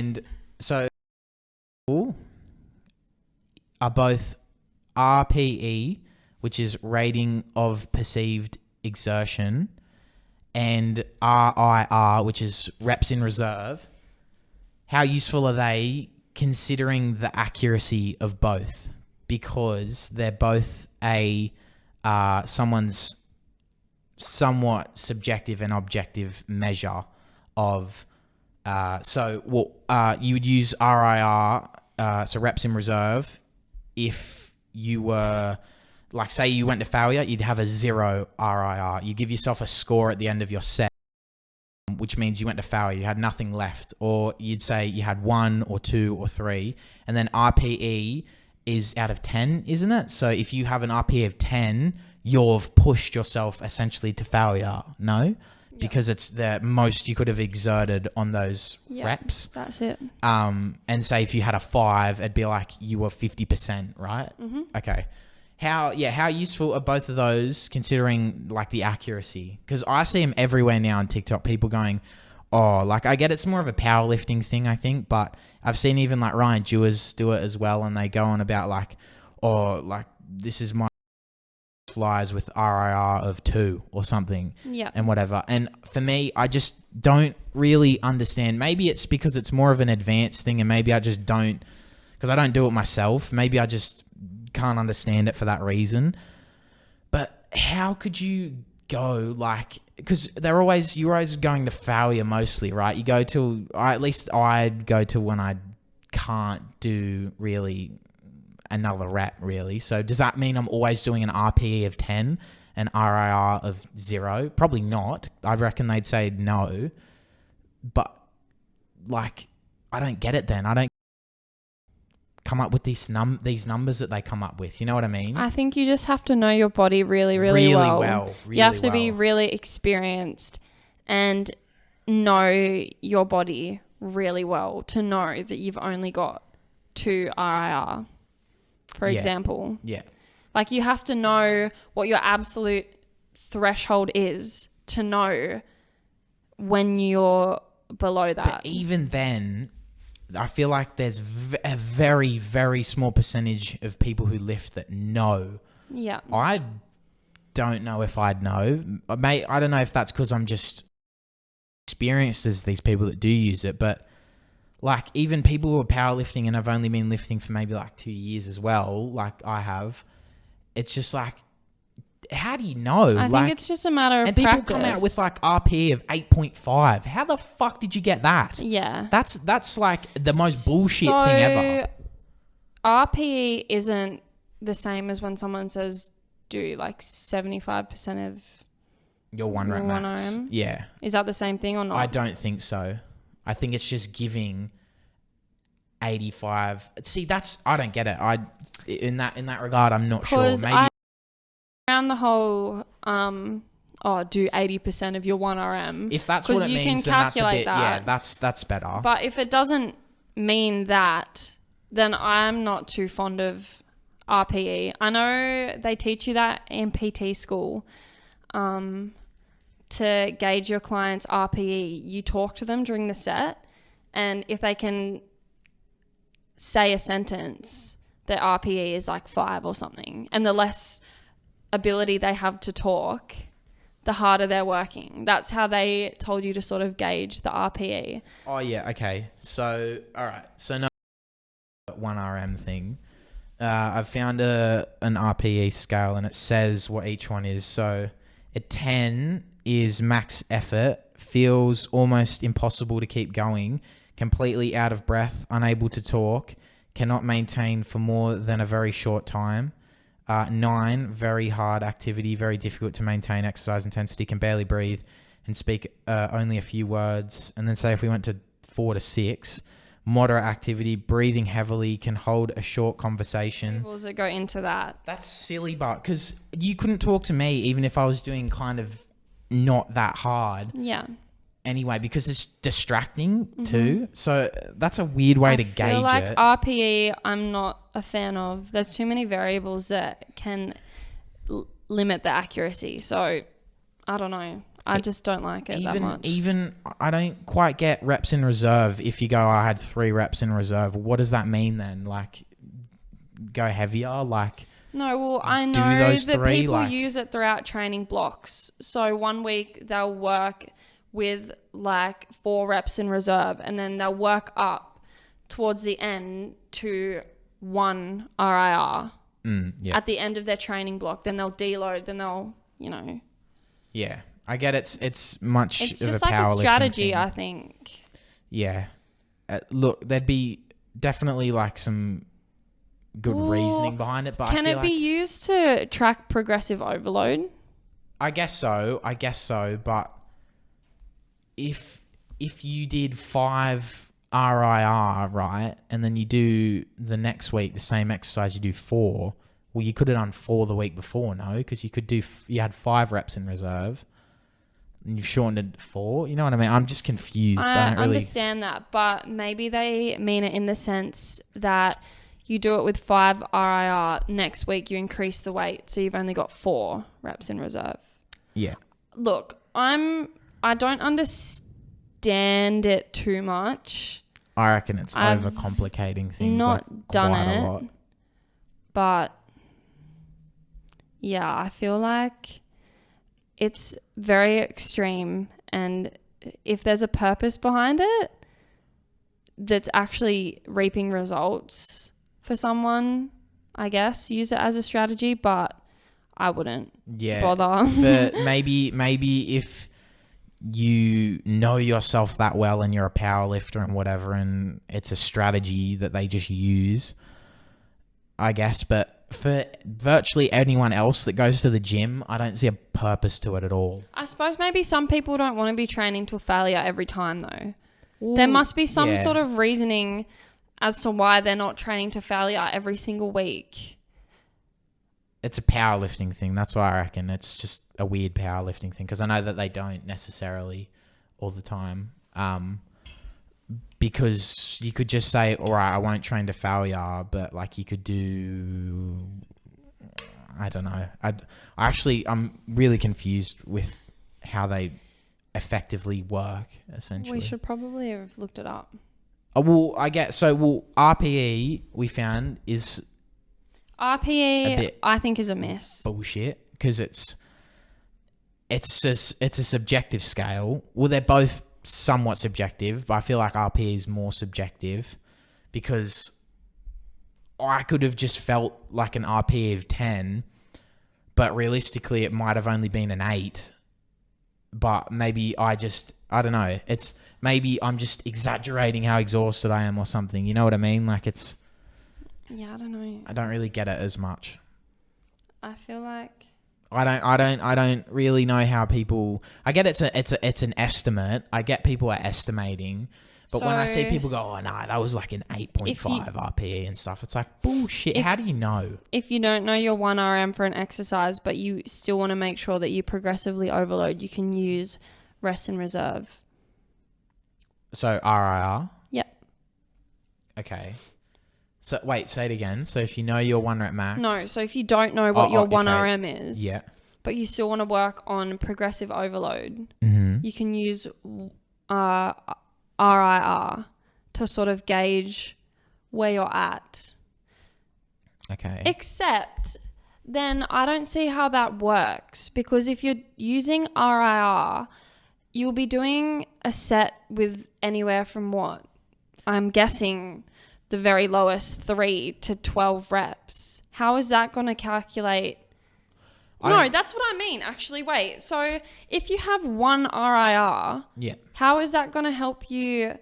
And so are both RPE, which is rating of perceived exertion, and RIR, which is reps in reserve. How useful are they considering the accuracy of both? Because they're both someone's somewhat subjective and objective measure of. You would use RIR, so reps in reserve, if you were, like, say you went to failure, you'd have a 0 RIR. You give yourself a score at the end of your set, which means you went to failure, you had nothing left. Or you'd say you had 1 or 2 or 3. And then RPE is out of 10, isn't it? So if you have an RPE of 10, you've pushed yourself essentially to failure, no? Because it's the most you could have exerted on those reps. That's it. And say if you had a 5, it'd be like you were 50%, right? Mm-hmm. Okay. How useful are both of those considering like the accuracy? Because I see them everywhere now on TikTok. People going, oh, like I get it's more of a powerlifting thing, I think, but I've seen even like Ryan Dewars do it as well, and they go on about like, oh, like this is my flies with RIR of 2 or something, and whatever. And for me, I just don't really understand. Maybe it's because it's more of an advanced thing, and maybe I just don't, because I don't do it myself. Maybe I just can't understand it for that reason. But how could you go like, because you're always going to failure mostly, right? You go to, at least I'd go to when I can't do really another rep really. So does that mean I'm always doing an RPE of 10 and RIR of 0? Probably not. I'd reckon they'd say no. But like, I don't get it then. I don't come up with these numbers that they come up with. You know what I mean? I think you just have to know your body really well. You have to be really experienced and know your body really well to know that you've only got 2 RIR. For example. Yeah. Like you have to know what your absolute threshold is to know when you're below that. But even then, I feel like there's a very, very small percentage of people who lift that know. Yeah. I don't know if I'd know. I don't know if that's because I'm just experienced as these people that do use it, but like even people who are powerlifting and have only been lifting for maybe like 2 years as well, like I have, it's just like, how do you know? I think it's just a matter of practice. And people come out with like RPE of 8.5. How the fuck did you get that? Yeah. That's like the most bullshit thing ever. RPE isn't the same as when someone says do like 75% of your 1 rep max. RM. Yeah. Is that the same thing or not? I don't think so. I think it's just giving 85. See, I don't get it. In that regard, I'm not sure. Maybe around the whole do 80% of your 1 RM. If that's what it means, then that's a bit, yeah, that's better. But if it doesn't mean that, then I'm not too fond of RPE. I know they teach you that in PT school. To gauge your client's RPE, you talk to them during the set, and if they can say a sentence, their RPE is like 5 or something, and the less ability they have to talk, the harder they're working. That's how they told you to sort of gauge the RPE. Oh yeah, okay. So all right, so no 1 RM thing. I've found an RPE scale, and it says what each one is. So a 10 is max effort, feels almost impossible to keep going, completely out of breath, unable to talk, cannot maintain for more than a very short time. 9, very hard activity, very difficult to maintain exercise intensity, can barely breathe and speak only a few words. And then say if we went to 4 to 6, moderate activity, breathing heavily, can hold a short conversation. Tables that go into that. That's silly, but because you couldn't talk to me even if I was doing kind of not that hard. Yeah. Anyway, because it's distracting too. So that's a weird way to gauge it. I feel like RPE, I'm not a fan of. There's too many variables that can limit the accuracy. So I don't know. I just don't like it that much. Even I don't quite get reps in reserve. If you go, I had 3 reps in reserve. What does that mean then? Like, go heavier? Like, no, well, I know that people use it throughout training blocks. So 1 week they'll work with like 4 reps in reserve, and then they'll work up towards the end to 1 RIR at the end of their training block. Then they'll deload. Then they'll, Yeah, I get it's much. It's just like a strategy, I think. Yeah, look, there'd be definitely like some good reasoning behind it, but can it be used to track progressive overload? I guess so, but if you did 5 RIR, right, and then you do the next week the same exercise, you do 4, well, you could have done 4 the week before, no? Because you had 5 reps in reserve and you've shortened it to 4. You know what I mean? I'm just confused. I don't really understand that, but maybe they mean it in the sense that you do it with 5 RIR. Next week, you increase the weight, so you've only got 4 reps in reserve. Yeah. Look, I don't understand it too much. I reckon it's overcomplicating things. Not done it, a lot. But yeah, I feel like it's very extreme, and if there's a purpose behind it that's actually reaping results for someone, I guess use it as a strategy, but I wouldn't bother. maybe if you know yourself that well and you're a powerlifter and whatever, and it's a strategy that they just use, I guess. But for virtually anyone else that goes to the gym, I don't see a purpose to it at all. I suppose maybe some people don't want to be training to failure every time though. Ooh, there must be some sort of reasoning as to why they're not training to failure every single week. It's a powerlifting thing. That's why I reckon it's just a weird powerlifting thing, because I know that they don't necessarily all the time. Because you could just say, all right, I won't train to failure, but like you could do, I don't know. I'm really confused with how they effectively work, essentially. We should probably have looked it up. Well, I get RPE we found is RPE. I think is a miss. Bullshit, because it's a subjective scale. Well, they're both somewhat subjective, but I feel like RPE is more subjective, because I could have just felt like an RPE of 10, but realistically it might have only been an 8. But maybe I don't know. It's maybe I'm just exaggerating how exhausted I am or something. You know what I mean? Like it's. Yeah, I don't know. I don't really get it as much. I feel like. I don't really know how people. I get it's an estimate. I get people are estimating, but when I see people go, oh no, that was like an 8.5 RPE and stuff, it's like bullshit. How do you know? If you don't know your 1 RM for an exercise, but you still want to make sure that you progressively overload, you can use rest and reserve. So RIR. Yep. Okay. So wait, say it again. So if you know your 1 rep max. No, so if you don't know what your 1 RM is, yeah, but you still want to work on progressive overload, you can use RIR to sort of gauge where you're at. Okay. Except then I don't see how that works, because if you're using RIR, you'll be doing a set with anywhere from what? I'm guessing the very lowest 3 to 12 reps. How is that going to calculate? No, that's what I mean. Actually, wait. So if you have 1 RIR, how is that going to help you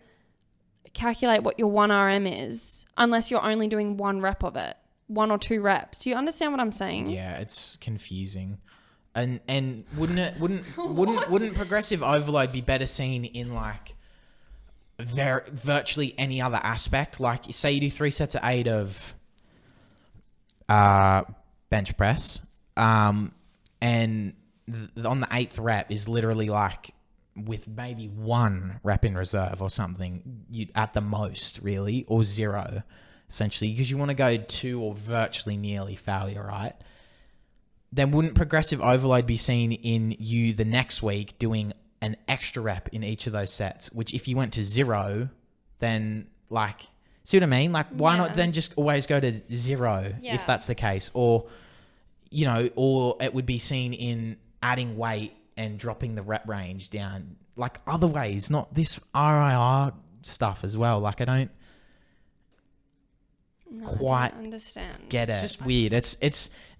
calculate what your 1 RM is, unless you're only doing 1 rep of it, 1 or 2 reps? Do you understand what I'm saying? Yeah, it's confusing. And wouldn't progressive overload be better seen in like virtually any other aspect? Like say you do 3 sets of 8 of bench press, and on the 8th rep is literally like with maybe 1 rep in reserve or something, you at the most really, or 0 essentially, because you want to go to or virtually nearly failure, right? then wouldn't progressive overload be seen in you the next week doing an extra rep in each of those sets? Which if you went to 0, then like, see what I mean? Like, why not then just always go to 0 if that's the case? Or, you know, or it would be seen in adding weight and dropping the rep range down, like other ways, not this RIR stuff as well. Like, I don't quite understand. Get it. It's just weird.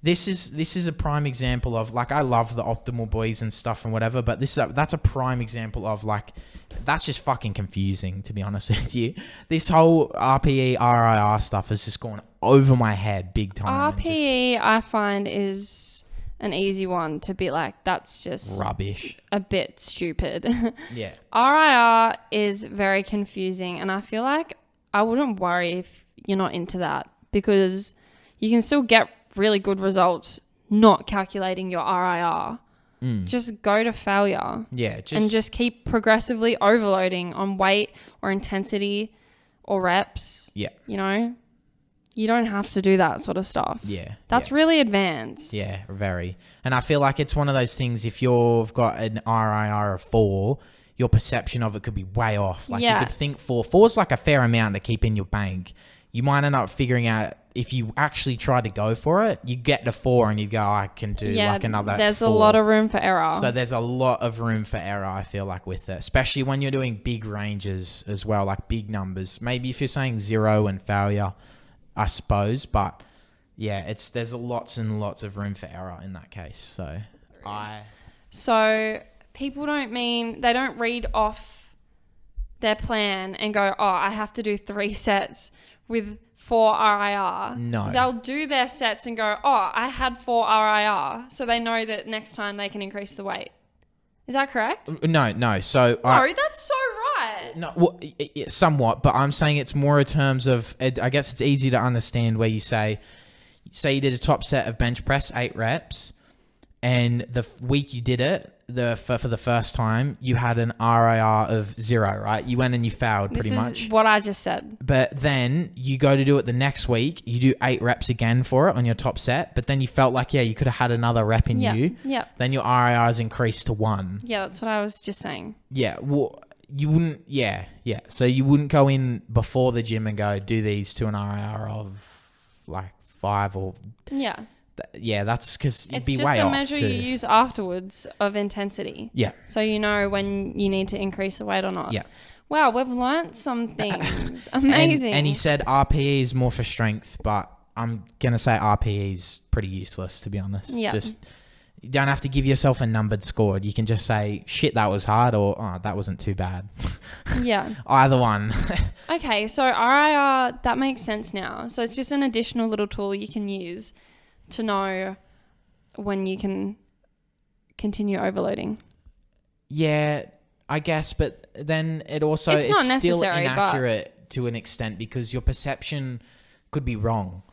This is a prime example of, like, I love the optimal boys and stuff and whatever, but that's a prime example of, like, that's just fucking confusing, to be honest with you. This whole RPE, RIR stuff has just gone over my head big time. RPE, I find, is an easy one to be like, that's just rubbish, a bit stupid. Yeah. RIR is very confusing, and I feel like I wouldn't worry if you're not into that, because you can still get really good results not calculating your RIR. Just go to failure. Yeah. And just keep progressively overloading on weight or intensity or reps. Yeah. You know, you don't have to do that sort of stuff. Yeah. That's really advanced. Yeah, very. And I feel like it's one of those things, if you've got an RIR of 4, your perception of it could be way off. Like, you could think 4. 4's like a fair amount to keep in your bank. You might end up figuring out, if you actually try to go for it, you get to 4 and you go, I can do like another there's 4. a lot of room for error. So there's a lot of room for error, I feel like, with it, especially when you're doing big ranges as well, like big numbers. Maybe if you're saying 0 and failure, I suppose, but yeah, there's lots and lots of room for error in that case. So people they don't read off their plan and go, oh, I have to do 3 sets with 4 RIR. No. They'll do their sets and go, oh, I had 4 RIR. So they know that next time they can increase the weight. Is that correct? No. So that's so right. No, well, somewhat, but I'm saying it's more in terms of, I guess it's easy to understand where you say you did a top set of bench press, 8 reps, and the week you did it, for the first time, you had an RIR of 0, right? You went and you failed pretty much. This is what I just said. But then you go to do it the next week, you do 8 reps again for it on your top set, but then you felt like, you could have had another rep in you. Yeah. Then your RIR is increased to 1. Yeah, that's what I was just saying. Yeah, well, you wouldn't, yeah. So you wouldn't go in before the gym and go, do these to an RIR of like 5 or... Yeah. Yeah, that's because you'd be way off. It's just a measure you use afterwards of intensity. Yeah. So you know when you need to increase the weight or not. Yeah. Wow, we've learnt some things. Amazing. And he said RPE is more for strength, but I'm going to say RPE is pretty useless, to be honest. Yeah. Just, you don't have to give yourself a numbered score. You can just say, shit, that was hard, or, oh, that wasn't too bad. Yeah. Either one. Okay, so RIR, that makes sense now. So it's just an additional little tool you can use to know when you can continue overloading. Yeah, I guess, but then it's still inaccurate to an extent, because your perception could be wrong.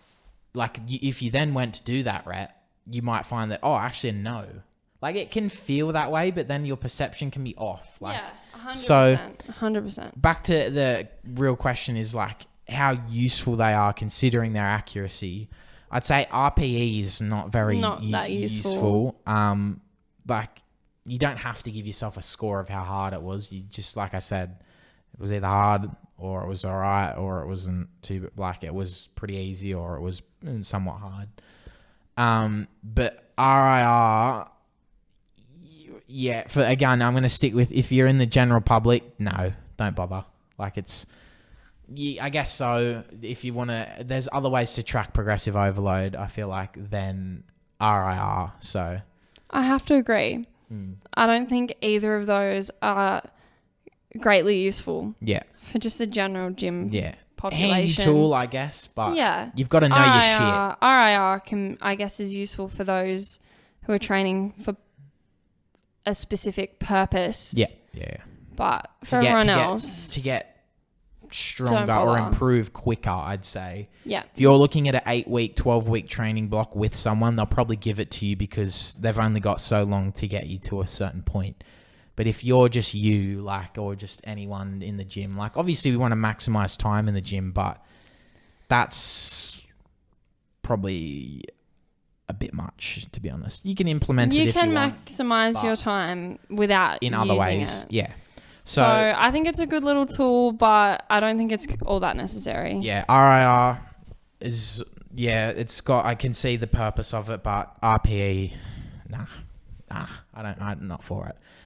Like, if you then went to do that rep, you might find that, oh, actually, no. Like, it can feel that way, but then your perception can be off. Like, yeah, 100%. So 100%. Back to the real question is, like, how useful they are considering their accuracy. I'd say RPE is not that useful. Like, you don't have to give yourself a score of how hard it was. You just, like I said, it was either hard or it was all right, or it wasn't too, like, it was pretty easy, or it was somewhat hard. But RIR, yeah, again, I'm going to stick with, if you're in the general public, no, don't bother. Like, it's... Yeah, I guess so. If you want to, there's other ways to track progressive overload, I feel like, than RIR. So I have to agree. I don't think either of those are greatly useful. Yeah. For just a general gym population. Handy tool, I guess, but you've got to know RIR, your shit. RIR is useful for those who are training for a specific purpose. Yeah. But for everyone else, to get stronger or improve quicker, I'd say. Yeah. If you're looking at an 8-week, 12-week training block with someone, they'll probably give it to you because they've only got so long to get you to a certain point. But if you're just you, like, or just anyone in the gym, like, obviously we want to maximize time in the gym, but that's probably a bit much, to be honest. You can implement it if you if you want. You can maximize your time without in other using ways. it. Yeah. So I think it's a good little tool, but I don't think it's all that necessary. Yeah, RIR is it's got. I can see the purpose of it, but RPE, nah, I'm not for it.